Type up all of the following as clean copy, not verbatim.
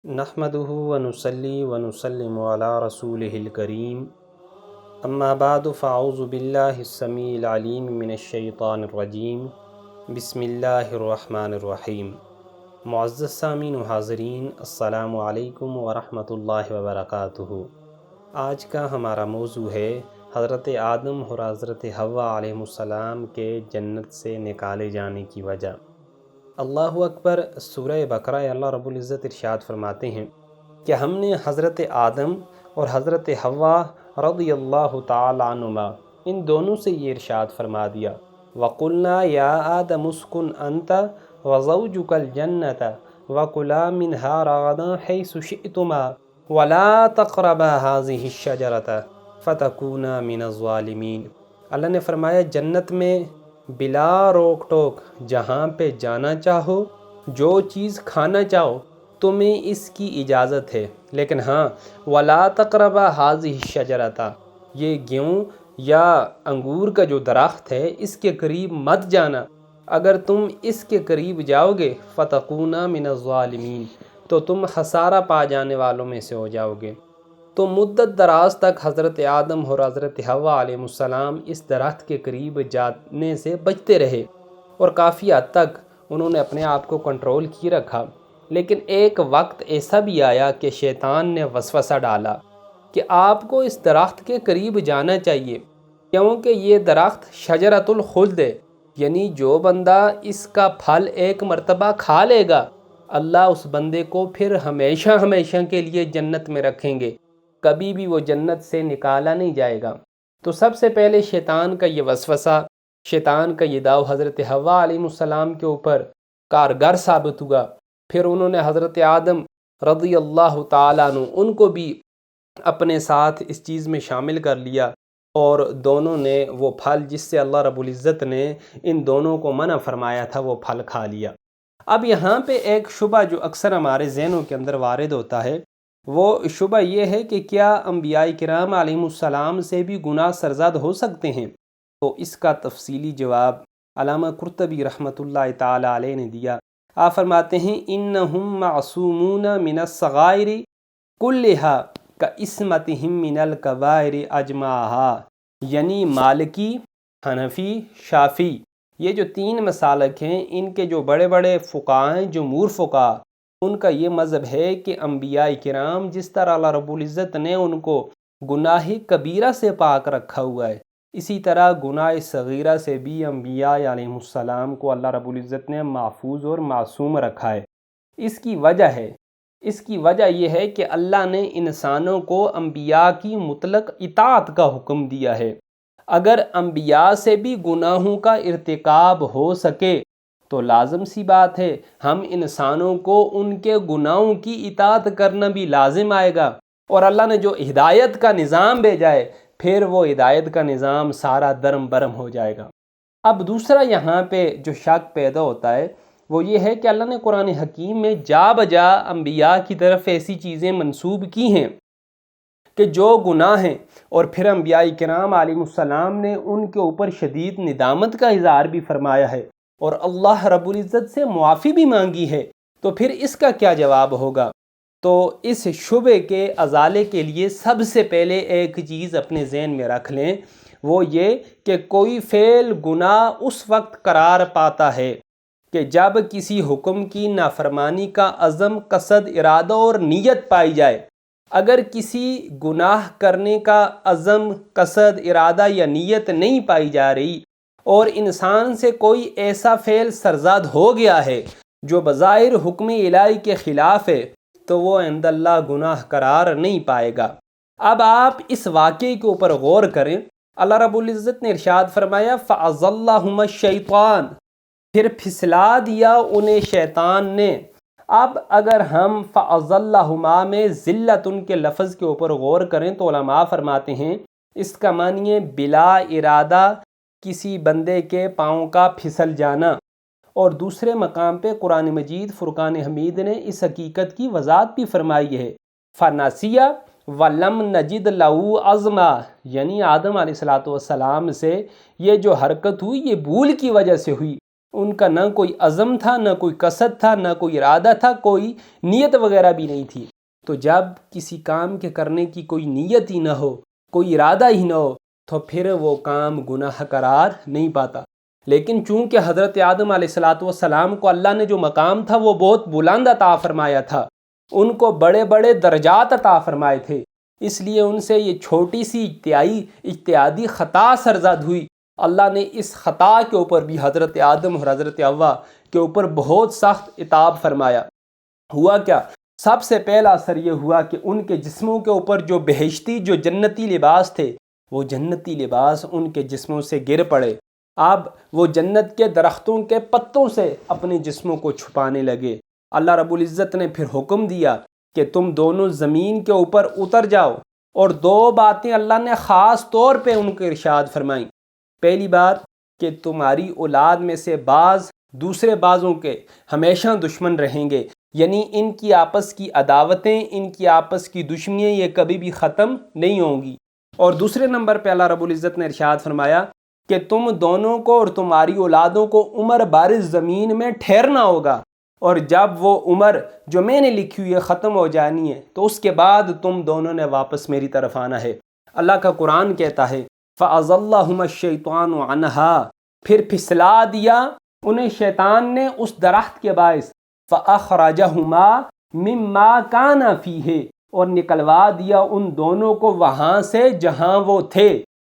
نحمده ونصلي ونسلم على رسوله الكريم اما بعد فاعوذ باللہ السمیع العلیم من الشیطان الرجیم بسم اللہ الرحمن الرحیم۔ معزز سامعین و حاضرین، السلام علیکم ورحمۃ اللہ وبرکاتہ۔ آج کا ہمارا موضوع ہے حضرت آدم اور حضرت حوا علیہ السلام کے جنت سے نکالے جانے کی وجہ۔ اللہ اکبر۔ سورہ بقرہ اللہ رب العزت ارشاد فرماتے ہیں کہ ہم نے حضرت آدم اور حضرت حوا رضی اللہ تعالی عنہما ان دونوں سے یہ ارشاد فرما دیا، وَقُلْنَا يَا آدَمُ اسْكُنْ أَنْتَ وَزَوْجُكَ الْجَنَّةَ وَكُلَا مِنْهَا رَغَدًا حَيْثُ شِئْتُمَا وَلَا تَقْرَبَا هَٰذِهِ الشَّجَرَةَ فَتَكُونَا مِنَ الظَّالِمِينَ۔ اللہ نے فرمایا جنت میں بلا روک ٹوک جہاں پہ جانا چاہو، جو چیز کھانا چاہو تمہیں اس کی اجازت ہے، لیکن ہاں وَلَا تَقْرَبَا هَٰذِهِ الشَّجَرَةَ، یہ گیہوں یا انگور کا جو درخت ہے اس کے قریب مت جانا، اگر تم اس کے قریب جاؤ گے فَتَكُونَا مِنَ الظَّالِمِينَ تو تم خسارہ پا جانے والوں میں سے ہو جاؤ گے۔ تو مدت دراز تک حضرت آدم اور حضرت حوا علیہ السلام اس درخت کے قریب جانے سے بچتے رہے اور کافی حد تک انہوں نے اپنے آپ کو کنٹرول کی رکھا، لیکن ایک وقت ایسا بھی آیا کہ شیطان نے وسوسہ ڈالا کہ آپ کو اس درخت کے قریب جانا چاہیے، کیونکہ یہ درخت شجرۃ الخلد ہے، یعنی جو بندہ اس کا پھل ایک مرتبہ کھا لے گا اللہ اس بندے کو پھر ہمیشہ ہمیشہ کے لیے جنت میں رکھیں گے، کبھی بھی وہ جنت سے نکالا نہیں جائے گا۔ تو سب سے پہلے شیطان کا یہ وسوسہ، شیطان کا یہ داؤ حضرت حوا علیہ السلام کے اوپر کارگر ثابت ہوا۔ پھر انہوں نے حضرت آدم رضی اللہ تعالیٰ عنہ ان کو بھی اپنے ساتھ اس چیز میں شامل کر لیا، اور دونوں نے وہ پھل جس سے اللہ رب العزت نے ان دونوں کو منع فرمایا تھا وہ پھل کھا لیا۔ اب یہاں پہ ایک شبہ جو اکثر ہمارے ذہنوں کے اندر وارد ہوتا ہے، وہ شبہ یہ ہے کہ کیا انبیاء کرام علیہ السلام سے بھی گناہ سرزد ہو سکتے ہیں؟ تو اس کا تفصیلی جواب علامہ قرطبی رحمۃ اللہ تعالی علیہ نے دیا۔ آپ فرماتے ہیں انہم معصومون من الصغائر کلہا کعصمتہم من الکبائر اجمعہا، یعنی مالکی، حنفی، شافعی، یہ جو تین مسالک ہیں ان کے جو بڑے بڑے فقہاء ہیں، جمہور فقہاء، ان کا یہ مذہب ہے کہ انبیاء کرام جس طرح اللہ رب العزت نے ان کو گناہ کبیرہ سے پاک رکھا ہوا ہے، اسی طرح گناہ صغیرہ سے بھی انبیاء علیہ السلام کو اللہ رب العزت نے محفوظ اور معصوم رکھا ہے۔ اس کی وجہ یہ ہے کہ اللہ نے انسانوں کو انبیاء کی مطلق اطاعت کا حکم دیا ہے۔ اگر انبیاء سے بھی گناہوں کا ارتکاب ہو سکے تو لازم سی بات ہے ہم انسانوں کو ان کے گناہوں کی اطاعت کرنا بھی لازم آئے گا، اور اللہ نے جو ہدایت کا نظام بھیجا ہے پھر وہ ہدایت کا نظام سارا درم برم ہو جائے گا۔ اب دوسرا یہاں پہ جو شک پیدا ہوتا ہے وہ یہ ہے کہ اللہ نے قرآن حکیم میں جا بجا انبیاء کی طرف ایسی چیزیں منسوب کی ہیں کہ جو گناہ ہیں، اور پھر انبیاء کرام علیہ السلام نے ان کے اوپر شدید ندامت کا اظہار بھی فرمایا ہے اور اللہ رب العزت سے معافی بھی مانگی ہے، تو پھر اس کا کیا جواب ہوگا؟ تو اس شبے کے ازالے کے لیے سب سے پہلے ایک چیز اپنے ذہن میں رکھ لیں، وہ یہ کہ کوئی فعل گناہ اس وقت قرار پاتا ہے کہ جب کسی حکم کی نافرمانی کا عزم، قصد، ارادہ اور نیت پائی جائے۔ اگر کسی گناہ کرنے کا عزم، قصد، ارادہ یا نیت نہیں پائی جا رہی اور انسان سے کوئی ایسا فعل سرزاد ہو گیا ہے جو بظاہر حکم الہی کے خلاف ہے تو وہ عند اللہ گناہ قرار نہیں پائے گا۔ اب آپ اس واقعے کے اوپر غور کریں۔ اللہ رب العزت نے ارشاد فرمایا فَأَزَلَّهُمَا الشَّيْطَانُ، پھر پھسلا دیا انہیں شیطان نے۔ اب اگر ہم فَأَزَلَّهُمَا میں ذلت کے لفظ کے اوپر غور کریں تو علماء فرماتے ہیں اس کا معنی ہے بلا ارادہ کسی بندے کے پاؤں کا پھسل جانا، اور دوسرے مقام پہ قرآن مجید فرقان حمید نے اس حقیقت کی وضاحت بھی فرمائی ہے، فَنَسِيَ وَلَمْ نَجِدْ لَهُ عَزْمًا، یعنی آدم علیہ السلام سے یہ جو حرکت ہوئی یہ بھول کی وجہ سے ہوئی، ان کا نہ کوئی عزم تھا، نہ کوئی قصد تھا، نہ کوئی ارادہ تھا، کوئی نیت وغیرہ بھی نہیں تھی۔ تو جب کسی کام کے کرنے کی کوئی نیت ہی نہ ہو، کوئی ارادہ ہی نہ ہو، تو پھر وہ کام گناہ قرار نہیں پاتا۔ لیکن چونکہ حضرت آدم علیہ السلام کو اللہ نے جو مقام تھا وہ بہت بلند عطا فرمایا تھا، ان کو بڑے بڑے درجات عطا فرمائے تھے، اس لیے ان سے یہ چھوٹی سی اجتہادی خطا سرزد ہوئی۔ اللہ نے اس خطا کے اوپر بھی حضرت آدم اور حضرت حوا کے اوپر بہت سخت عتاب فرمایا۔ ہوا کیا؟ سب سے پہلا اثر یہ ہوا کہ ان کے جسموں کے اوپر جو بہشتی، جو جنتی لباس تھے، وہ جنتی لباس ان کے جسموں سے گر پڑے۔ اب وہ جنت کے درختوں کے پتوں سے اپنے جسموں کو چھپانے لگے۔ اللہ رب العزت نے پھر حکم دیا کہ تم دونوں زمین کے اوپر اتر جاؤ، اور دو باتیں اللہ نے خاص طور پہ ان کو ارشاد فرمائیں۔ پہلی بات کہ تمہاری اولاد میں سے بعض دوسرے بعضوں کے ہمیشہ دشمن رہیں گے، یعنی ان کی آپس کی عداوتیں، ان کی آپس کی دشمنیاں یہ کبھی بھی ختم نہیں ہوں گی۔ اور دوسرے نمبر پہ اللہ رب العزت نے ارشاد فرمایا کہ تم دونوں کو اور تمہاری اولادوں کو عمر بارز زمین میں ٹھہرنا ہوگا، اور جب وہ عمر جو میں نے لکھی ہوئی ہے ختم ہو جانی ہے تو اس کے بعد تم دونوں نے واپس میری طرف آنا ہے۔ اللہ کا قرآن کہتا ہے فَأَزَلَّهُمَا الشَّيْطَانُ عَنْهَا، پھر پھسلا دیا انہیں شیطان نے اس درخت کے باعث، فَأَخْرَجَهُمَا مِمَّا كَانَ فِيهِ، اور نکلوا دیا ان دونوں کو وہاں سے جہاں وہ تھے۔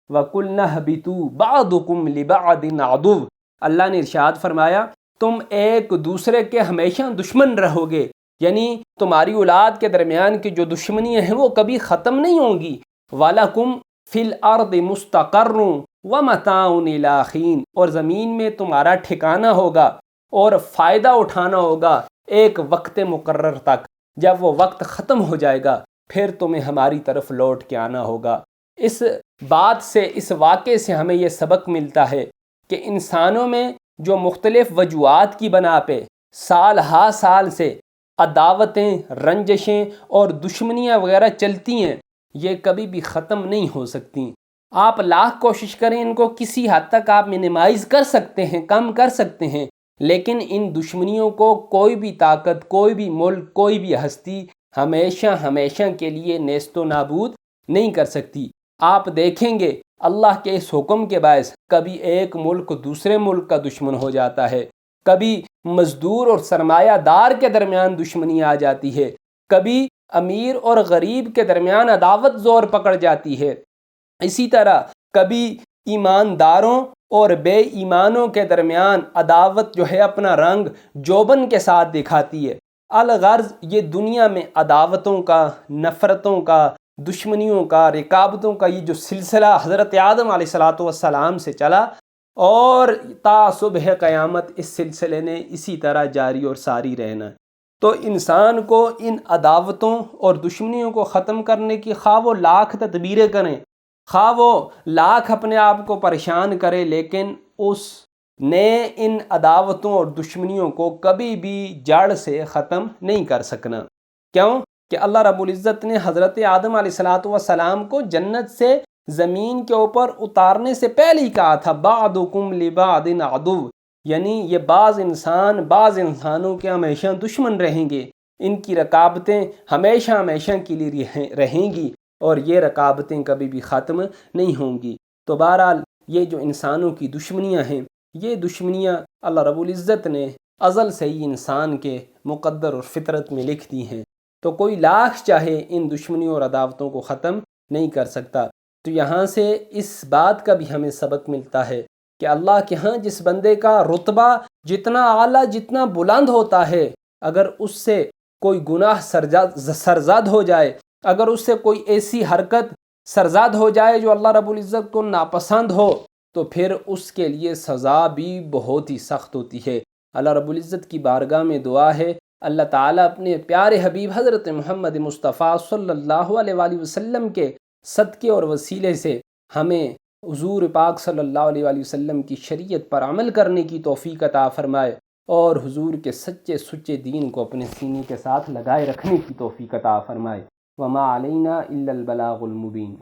وَقُلْنَا اهْبِطُوا بَعْضُكُمْ لِبَعْضٍ عَدُوٌّ، اللہ نے ارشاد فرمایا تم ایک دوسرے کے ہمیشہ دشمن رہو گے، یعنی تمہاری اولاد کے درمیان کی جو دشمنیاں ہیں وہ کبھی ختم نہیں ہوں گی۔ وَلَكُمْ فِي الْأَرْضِ مُسْتَقَرٌّ وَمَتَاعٌ إِلَىٰ حِينٍ، اور زمین میں تمہارا ٹھکانہ ہوگا اور فائدہ اٹھانا ہوگا ایک وقت مقرر تک۔ جب وہ وقت ختم ہو جائے گا پھر تمہیں ہماری طرف لوٹ کے آنا ہوگا۔ اس بات سے، اس واقعے سے ہمیں یہ سبق ملتا ہے کہ انسانوں میں جو مختلف وجوہات کی بنا پہ سال ہا سال سے عداوتیں، رنجشیں اور دشمنیاں وغیرہ چلتی ہیں، یہ کبھی بھی ختم نہیں ہو سکتی۔ آپ لاکھ کوشش کریں ان کو کسی حد تک آپ منیمائز کر سکتے ہیں، کم کر سکتے ہیں، لیکن ان دشمنیوں کو کوئی بھی طاقت، کوئی بھی ملک، کوئی بھی ہستی ہمیشہ کے لیے نیست و نابود نہیں کر سکتی۔ آپ دیکھیں گے اللہ کے اس حکم کے باعث کبھی ایک ملک دوسرے ملک کا دشمن ہو جاتا ہے، کبھی مزدور اور سرمایہ دار کے درمیان دشمنی آ جاتی ہے، کبھی امیر اور غریب کے درمیان عداوت زور پکڑ جاتی ہے، اسی طرح کبھی ایمانداروں اور بے ایمانوں کے درمیان عداوت جو ہے اپنا رنگ جوبن کے ساتھ دکھاتی ہے۔ الغرض یہ دنیا میں عداوتوں کا، نفرتوں کا، دشمنیوں کا، رکابتوں کا یہ جو سلسلہ حضرت آدم علیہ السلام سے چلا، اور تا صبح قیامت اس سلسلے نے اسی طرح جاری اور ساری رہنا ہے۔ تو انسان کو ان عداوتوں اور دشمنیوں کو ختم کرنے کی خواہ وہ لاکھ تدبیریں کریں، خواہ وہ لاکھ اپنے آپ کو پریشان کرے، لیکن اس نے ان عداوتوں اور دشمنیوں کو کبھی بھی جڑ سے ختم نہیں کر سکنا۔ کیوں کہ اللہ رب العزت نے حضرت آدم علیہ السلام کو جنت سے زمین کے اوپر اتارنے سے پہلے ہی کہا تھا بعضکم لبعض عدو، یعنی یہ بعض انسانوں کے ہمیشہ دشمن رہیں گے، ان کی رکابتیں ہمیشہ کے لیے رہیں گی، اور یہ رکابتیں کبھی بھی ختم نہیں ہوں گی۔ تو بہرحال یہ جو انسانوں کی دشمنیاں ہیں، یہ دشمنیاں اللہ رب العزت نے ازل سے ہی انسان کے مقدر اور فطرت میں لکھ دی ہیں، تو کوئی لاکھ چاہے ان دشمنیوں اور عداوتوں کو ختم نہیں کر سکتا۔ تو یہاں سے اس بات کا بھی ہمیں سبق ملتا ہے کہ اللہ کے ہاں جس بندے کا رتبہ جتنا اعلیٰ، جتنا بلند ہوتا ہے، اگر اس سے کوئی گناہ سرزد ہو جائے، اگر اس سے کوئی ایسی حرکت سرزد ہو جائے جو اللہ رب العزت کو ناپسند ہو، تو پھر اس کے لیے سزا بھی بہت ہی سخت ہوتی ہے۔ اللہ رب العزت کی بارگاہ میں دعا ہے اللہ تعالیٰ اپنے پیارے حبیب حضرت محمد مصطفیٰ صلی اللہ علیہ وآلہ وسلم کے صدقے اور وسیلے سے ہمیں حضور پاک صلی اللہ علیہ وآلہ وسلم کی شریعت پر عمل کرنے کی توفیق عطا فرمائے، اور حضور کے سچے دین کو اپنے سینے کے ساتھ لگائے رکھنے کی توفیق عطا فرمائے۔ وما علینا الا البلاغ المبین۔